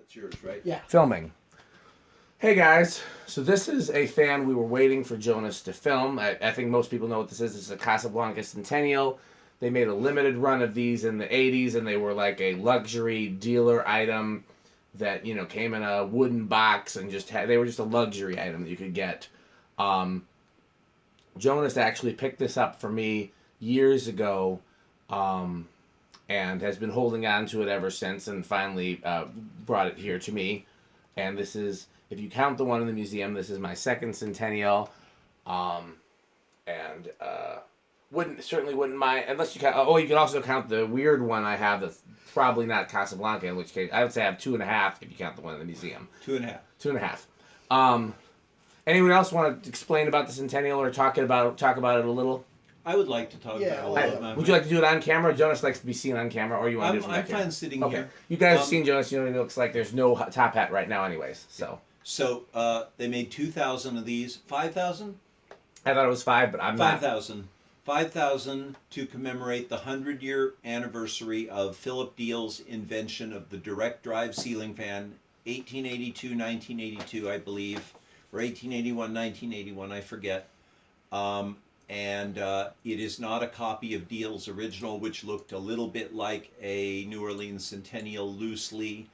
It's yours, right? Yeah. Filming. Hey guys, so this is a fan we were waiting for Jonas to film. I think most people know what this is. This is a Casablanca Centennial. They made a limited run of these in the 80s, and they were like a luxury dealer item that, you know, came in a wooden box and they were just a luxury item that you could get. Jonas actually picked this up for me years ago, and has been holding on to it ever since, and finally brought it here to me. And this is, if you count the one in the museum, this is my second Centennial, and certainly wouldn't mind, unless you count. Oh, you can also count the weird one I have that's probably not Casablanca, in which case I would say I have 2.5 if you count the one in the museum. 2.5. 2.5. Anyone else want to explain about the Centennial or talk about it a little? I would like to talk about it a little bit. Would you like to do it on camera? Jonas likes to be seen on camera, or you want to do it from I'm back here? fine sitting Okay. here. You guys have seen Jonas. You know, it looks like there's no top hat right now anyways. So They made 2,000 of these. 5,000? I thought it was 5, but I'm 5,000. 5,000 to commemorate the 100-year anniversary of Philip Deal's invention of the direct drive ceiling fan, 1882, 1982, I believe, or 1881, 1981, I forget. It is not a copy of Deal's original, which looked a little bit like a New Orleans Centennial loosely.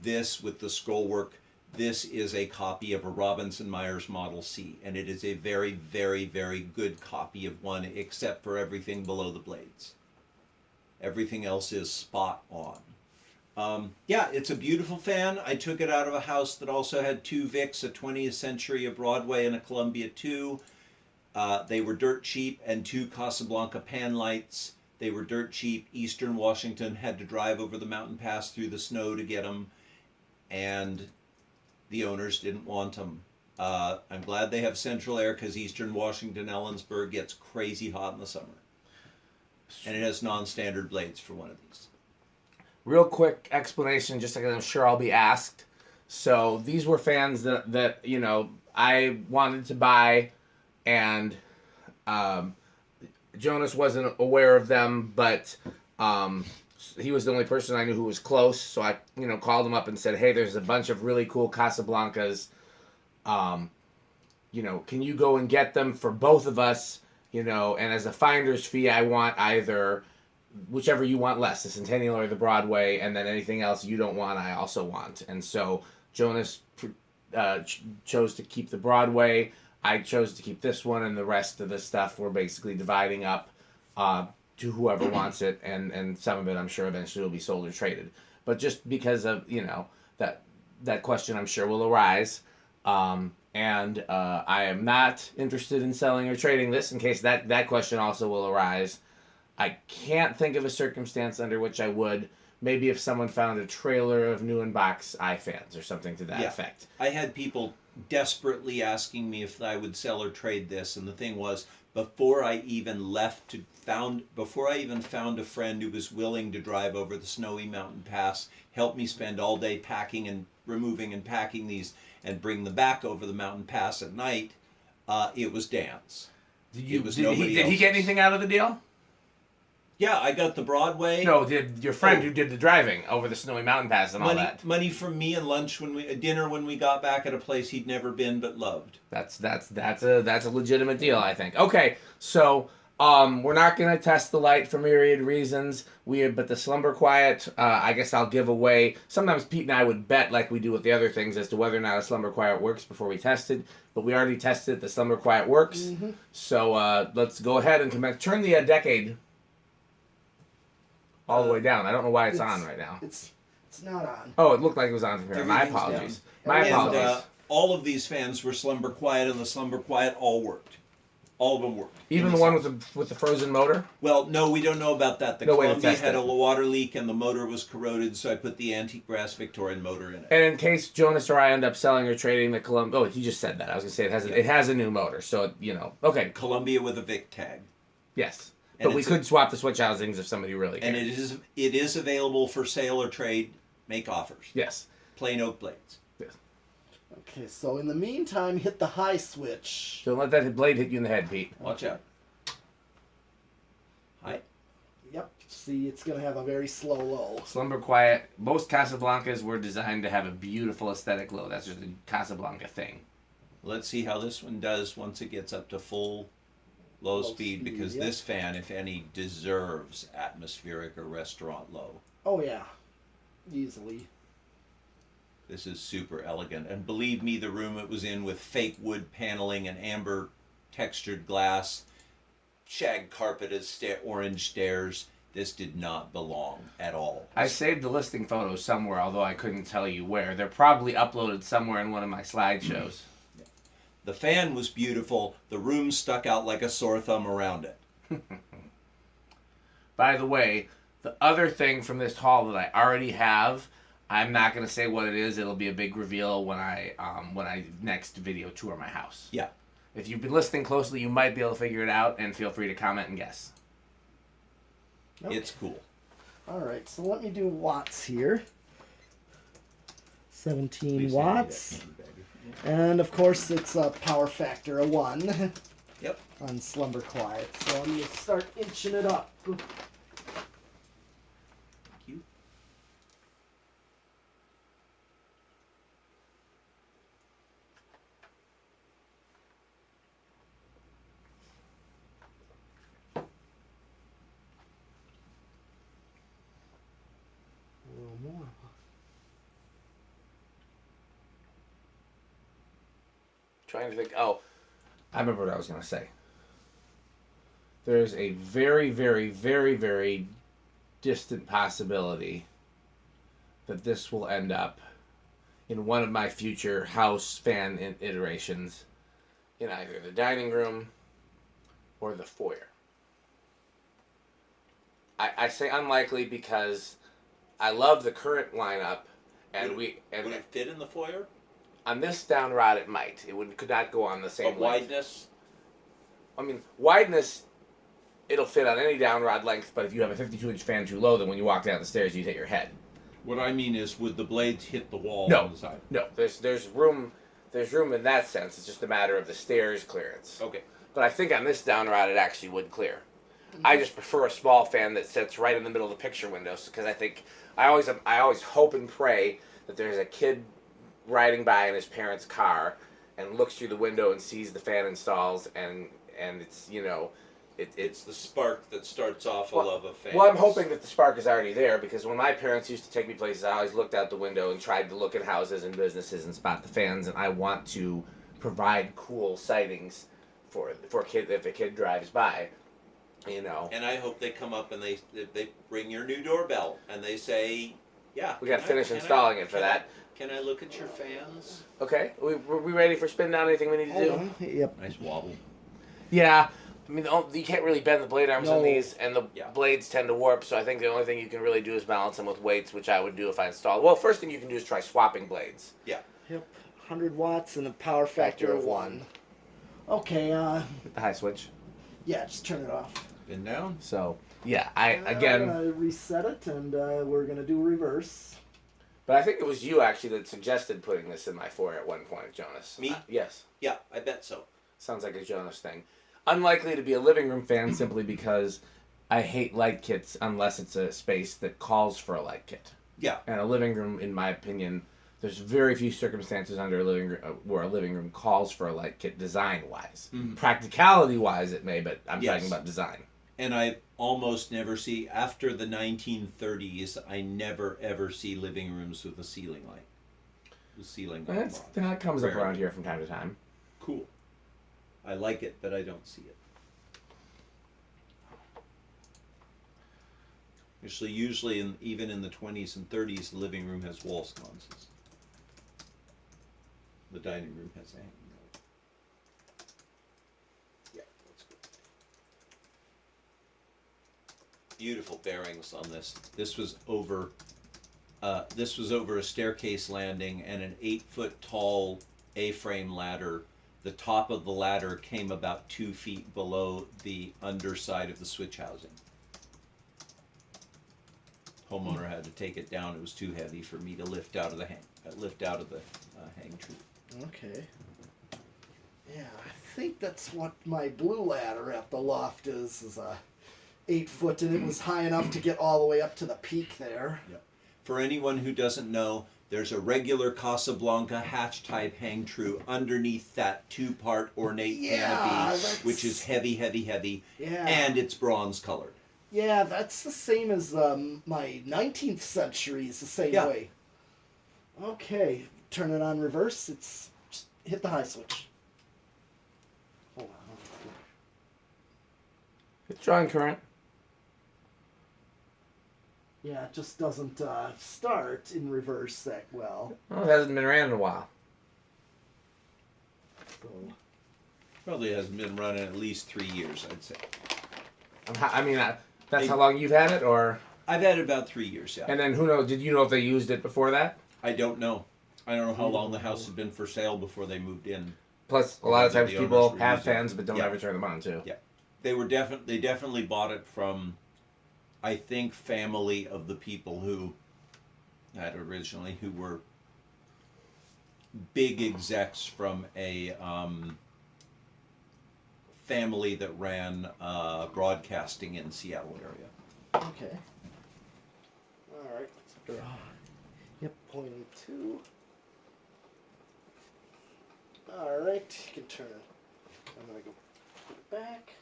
This, with the scroll work, this is a copy of a Robinson Myers Model C, and it is a very, very, very good copy of one, except for everything below the blades. Everything else is spot on. Yeah, it's a beautiful fan. I took it out of a house that also had 2 Vics, a 20th Century, a Broadway, and a Columbia 2. They were dirt cheap, and 2 Casablanca pan lights. They were dirt cheap. Eastern Washington had to drive over the mountain pass through the snow to get them, and the owners didn't want them. I'm glad they have central air, because Eastern Washington, Ellensburg gets crazy hot in the summer. And it has non-standard blades for one of these. real quick explanation, just like I'm sure I'll be asked. So these were fans that you know I wanted to buy, and Jonas wasn't aware of them, but he was the only person I knew who was close. So I called him up and said, hey, there's a bunch of really cool Casablancas. Can you go and get them for both of us? And as a finder's fee, I want either whichever you want less, the Centennial or the Broadway, and then anything else you don't want, I also want. And so Jonas chose to keep the Broadway. I chose to keep this one, and the rest of the stuff we're basically dividing up to whoever wants it, and some of it I'm sure eventually will be sold or traded. But just because of that question, I'm sure will arise. And I am not interested in selling or trading this, in case that question also will arise. I can't think of a circumstance under which I would. Maybe if someone found a trailer of new in-box iFans or something to that effect. I had people desperately asking me if I would sell or trade this, and the thing was, before I even found a friend who was willing to drive over the snowy mountain pass, help me spend all day packing and removing and packing these, and bring them back over the mountain pass at night, it was Dan's. Did he get anything out of the deal? Yeah, I got the Broadway. No, did your friend who did the driving over the snowy mountain pass and all that? Money from me and dinner when we got back at a place he'd never been but loved. That's a legitimate deal, I think. Okay, so we're not going to test the light for myriad reasons. But the Slumber Quiet, I guess I'll give away. Sometimes Pete and I would bet, like we do with the other things, as to whether or not a Slumber Quiet works before we tested. But we already tested the Slumber Quiet works. Mm-hmm. So let's go ahead and come back. Turn the decade all the way down. I don't know why it's on right now. It's not on. Oh, it looked like it was on from here. My apologies. Down. And all of these fans were Slumber Quiet, and the Slumber Quiet all worked. All of them worked. Even the one with the frozen motor? Well, no, we don't know about that. The Columbia had a water leak, and the motor was corroded, so I put the antique brass Victorian motor in it. And in case Jonas or I end up selling or trading the Columbia... Oh, he just said that. I was going to say it has a new motor, so, Okay. Columbia with a Vic tag. Yes. But we could swap the switch housings if somebody really cared. And it is available for sale or trade. Make offers. Yes. Plain oak blades. Yes. Okay, so in the meantime, hit the high switch. Don't let that blade hit you in the head, Pete. Watch out. High. Yep. See, it's going to have a very slow low. Slumber quiet. Most Casablancas were designed to have a beautiful aesthetic low. That's just a Casablanca thing. Let's see how this one does once it gets up to full low speed, because yeah. this fan, if any, deserves atmospheric or restaurant low. Oh, yeah. Easily. This is super elegant. And believe me, the room it was in with fake wood paneling and amber textured glass, shag carpeted orange stairs. This did not belong at all. I saved the listing photos somewhere, although I couldn't tell you where. They're probably uploaded somewhere in one of my slideshows. The fan was beautiful. The room stuck out like a sore thumb around it. By the way, the other thing from this haul that I already have, I'm not going to say what it is. It'll be a big reveal when I next video tour my house. Yeah. If you've been listening closely, you might be able to figure it out, and feel free to comment and guess. Okay. It's cool. All right, so let me do watts here. 17 Please watts. hand me that candy bag. And of course, it's a power factor of 1 Yep. on Slumber Quiet. So I'm going to start inching it up. Thank you. A little more. Trying to think. Oh, I remember what I was going to say. There's a very, very, very, very distant possibility that this will end up in one of my future house fan iterations in either the dining room or the foyer. I say unlikely because I love the current lineup, and Would it fit in the foyer? on this down rod it might. Could not go on the same But length. wideness? I mean, wideness, it'll fit on any down rod length, but if you have a 52-inch fan too low, then when you walk down the stairs, you'd hit your head. What I mean is, would the blades hit the wall No. on the side? No, there's room in that sense. It's just a matter of the stairs clearance. Okay. But I think on this down rod it actually would clear. I just prefer a small fan that sits right in the middle of the picture windows, because I think I always hope and pray that there's a kid riding by in his parents' car and looks through the window and sees the fan installs, and it's It's the spark that starts off a Well- love of fans. Well, I'm hoping that the spark is already there, because when my parents used to take me places, I always looked out the window and tried to look at houses and businesses and spot the fans, and I want to provide cool sightings for kid if a kid drives by, you know. And I hope they come up and they ring your new doorbell and they say, "Yeah, We got to can I- finish can I- installing it for can I- that. Can I look at your fans?" Okay, were we ready for spin down? Anything we need to do? Hold on. Yep. Nice wobble. Yeah. I mean, you can't really bend the blade arms on No. these, and the Yeah. blades tend to warp, so I think the only thing you can really do is balance them with weights, which I would do if I installed. Well, first thing you can do is try swapping blades. Yep. 100 watts and a power factor of 1. Okay, With the high switch. yeah, just turn it off. Bend down. So, yeah, I'm I'm gonna reset it, and we're gonna do reverse. But I think it was you actually that suggested putting this in my foyer at one point, Jonas. Me? Yes. Yeah, I bet so. Sounds like a Jonas thing. Unlikely to be a living room fan simply because I hate light kits unless it's a space that calls for a light kit. Yeah. And a living room, in my opinion, there's very few circumstances under a living room where a living room calls for a light kit design-wise. Mhm. Practicality-wise, it may, but I'm Yes. talking about design. And I almost never see, after the 1930s, I never ever see living rooms with a ceiling light. The ceiling light. That comes up Rarely. around here from time to time. Cool. I like it, but I don't see it. Usually, even in the 20s and 30s, the living room has wall sconces. The dining room has a hanging light. Yeah, that's good. Beautiful bearings on this. This was over a staircase landing and an 8-foot tall A-frame ladder. The top of the ladder came about 2 feet below the underside of the switch housing. Homeowner had to take it down. It was too heavy for me to lift out of the hang tree. Okay. Yeah, I think that's what my blue ladder at the loft is a 8 foot, and it was high enough to get all the way up to the peak there. For anyone who doesn't know, there's a regular Casablanca hatch type hang true underneath that 2-part ornate canopy, which is heavy, heavy, heavy, and it's bronze colored. Yeah, that's the same as my 19th century is the same way. Okay, turn it on reverse. It's just hit the high switch. Hold on. It's drawing current. Yeah, it just doesn't start in reverse that well. Well, it hasn't been ran in a while. So, Probably hasn't been running at least 3 years, I'd say. I mean, that's how long you've had it, or? I've had it about 3 years, yeah. And then who knows? Did you know if they used it before that? I don't know. I don't know how long the house had been for sale before they moved in. Plus, a lot of times The people owners were have using it. fans but don't ever turn them on too. Yeah. They definitely bought it from, I think, family of the people who had it originally, who were big execs from a family that ran broadcasting in Seattle area. okay. Alright, let's draw. Yep, 0.82. Alright, you can turn. I'm going to go put it back.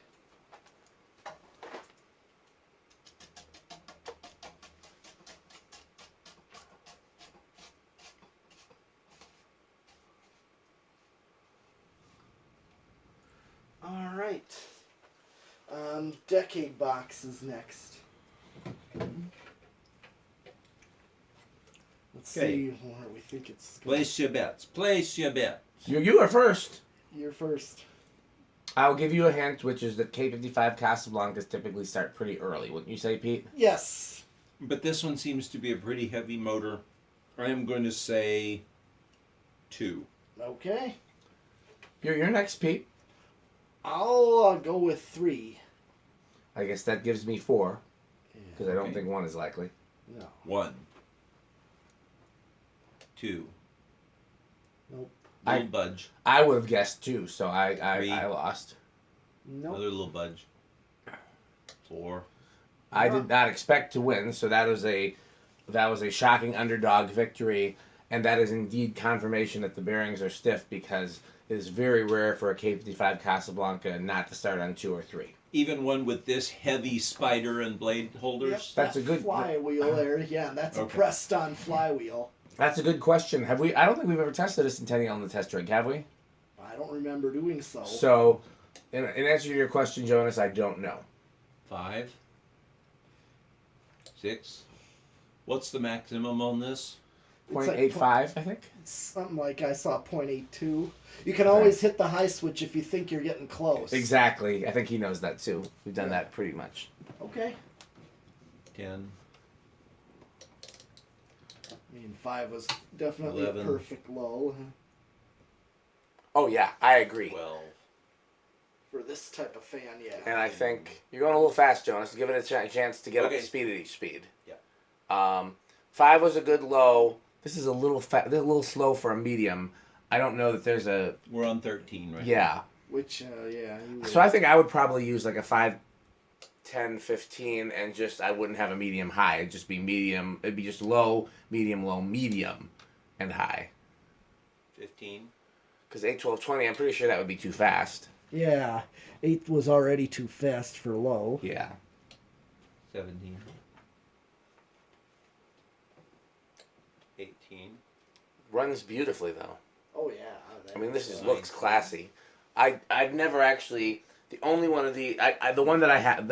Alright. Decade box is next. Let's Okay. see where we think it's going. Place your bets. Place your bets. You are first. You're first. I'll give you a hint, which is that K55 Casablancas typically start pretty early. Wouldn't you say, Pete? Yes. But this one seems to be a pretty heavy motor. I am going to say 2. Okay. You're next, Pete. I'll go with 3. I guess that gives me 4, because I don't Okay. think 1 is likely. No. 1. 2. Nope. Little budge. I would have guessed 2, so I 3. lost. Nope. Another little budge. 4. I did not expect to win, so that was a shocking underdog victory, and that is indeed confirmation that the bearings are stiff, because it is very rare for a K55 Casablanca not to start on 2 or 3. Even one with this heavy spider and blade holders. Yep, That's a good flywheel there. Yeah, that's a Okay. pressed on flywheel. That's a good question. Have we? I don't think we've ever tested a Centennial on the test rig, have we? I don't remember doing so. So, in answer to your question, Jonas, I don't know. 5. 6. What's the maximum on this? It's like 0.85, I think. something like I saw 0.82. You can always hit the high switch if you think you're getting close. Exactly. I think he knows that too. We've done that pretty much. Okay. 10. I mean, 5 was definitely 11. a perfect low Oh yeah, I agree. 12. for this type of fan. Yeah. And I think you're going a little fast, Jonas. Give it a chance to get up Okay. to speed at each speed. Yeah. 5 was a good low. This is a little slow for a medium. I don't know that there's a We're on 13 right yeah. Which yeah. You So I think I would probably use like a 5, 10, 15, and just I wouldn't have a medium high. It'd just be medium. It'd be just low, medium, and high. 15. Because 8, 12, 20, I'm pretty sure that would be too fast. Yeah. 8 was already too fast for low. Yeah. 17. 18. Runs beautifully though. Oh yeah. I mean, this just looks classy. I've never actually. The only one of the one that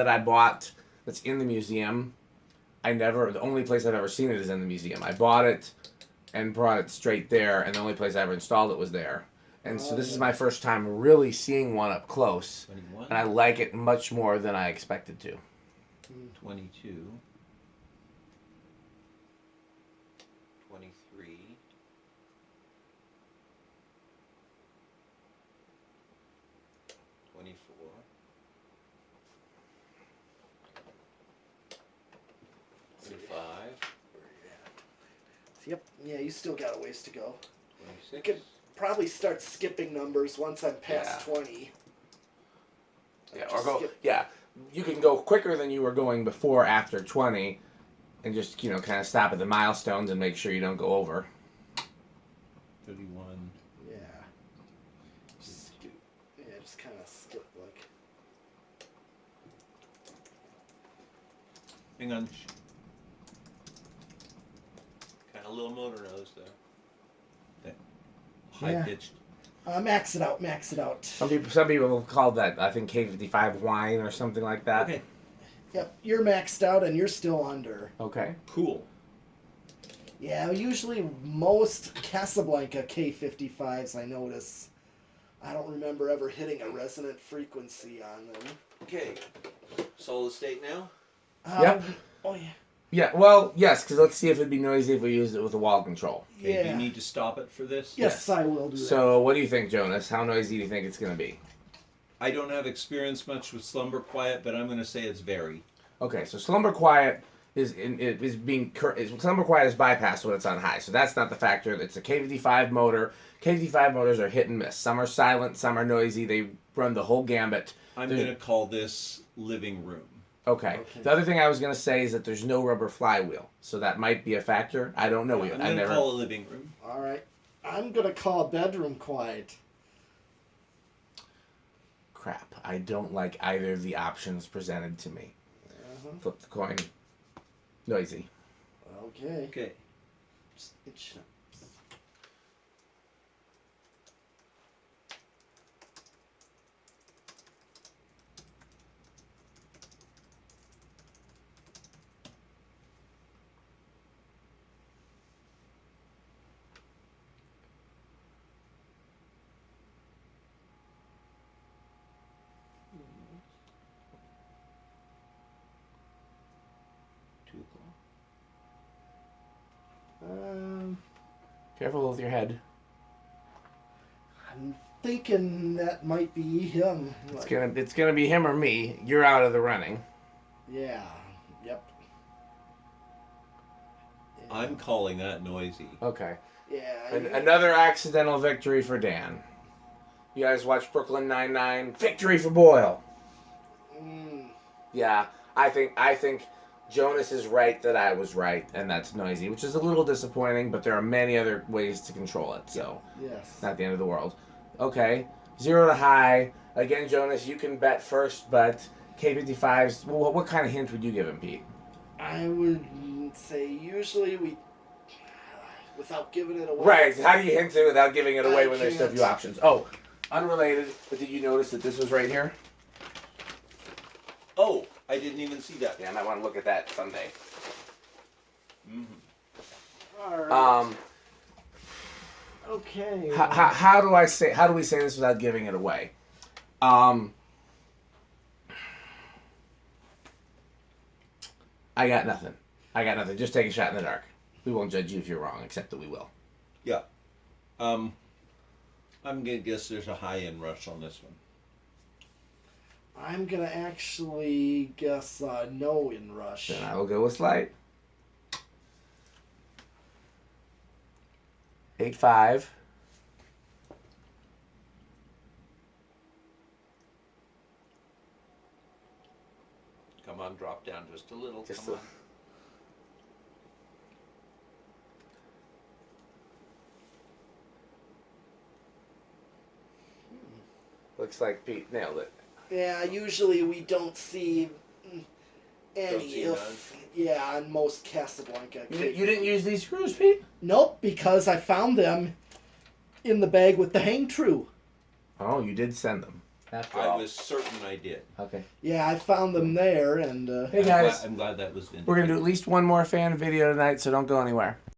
I bought that's in the museum. The only place I've ever seen it is in the museum. I bought it and brought it straight there, and the only place I ever installed it was there. And so this is my first time really seeing one up close, 21. and I like it much more than I expected to. 22. 23. 24. 25. Yep. Yeah. You still got a ways to go. 26. Could probably start skipping numbers once I'm past 20. Yeah, Just or go. skip- Yeah, you can go quicker than you were going before after 20, and just kind of stop at the milestones and make sure you don't go over. 31. Yeah. Just kind of skip like. Hang on. Kind of little motor nose there. That high pitched. Max it out. Some people will call that, I think, K55 wine or something like that. Okay. Yep, you're maxed out and you're still under. Okay. Cool. Yeah, usually most Casablanca K55s I notice, I don't remember ever hitting a resonant frequency on them. Okay. Solid state now? Yep. Oh, yeah. Yeah, well, yes, because let's see if it'd be noisy if we used it with a wall control. Okay, Yeah. do you need to stop it for this? Yes, I will do that. So, what do you think, Jonas? How noisy do you think it's going to be? I don't have experience much with slumber quiet, but I'm going to say it's very. Okay, so slumber quiet slumber quiet is bypassed when it's on high, so that's not the factor. It's a K55 motor. K55 motors are hit and miss. Some are silent, some are noisy. They run the whole gambit. I'm going to call this living room. Okay. The other thing I was going to say is that there's no rubber flywheel, so that might be a factor. I don't know. I'm going to call a living room. All right. I'm going to call bedroom quiet. Crap. I don't like either of the options presented to me. Flip the coin. Noisy. Okay. Okay. Just itch up. Careful with your head. I'm thinking that might be him. It's gonna be him or me. You're out of the running. Yeah. Yep. Yeah. I'm calling that noisy. Okay. Yeah. Another accidental victory for Dan. You guys watch Brooklyn Nine-Nine? Victory for Boyle. Yeah, I think Jonas is right that I was right, and that's noisy, which is a little disappointing, but there are many other ways to control it, so yes. Not the end of the world. Okay, 0 to high. Again, Jonas, you can bet first, but K55s, what kind of hint would you give him, Pete? I would say usually without giving it away. Right, how do you hint it without giving it away when there's so can't. few options? Oh, unrelated, but did you notice that this was right here? Oh, I didn't even see that. Yeah, I might want to look at that someday. All right. Okay. How do we say this without giving it away? I got nothing. Just take a shot in the dark. We won't judge you if you're wrong, except that we will. Yeah. I'm going to guess there's a high-end rush on this one. I'm gonna actually guess no in rush. Then I will go with slight. 8-5. Come on, drop down just a little. Just Come a- on. Looks like Pete nailed it. Yeah, usually we don't see any. Don't see On most Casablanca. You didn't use these screws, Pete? Nope, because I found them in the bag with the hang true. Oh, you did send them. After I all. was certain I did. Okay. Yeah, I found them there, and Hey guys, I'm glad that was vintage. we're gonna do at least one more fan video tonight, so don't go anywhere.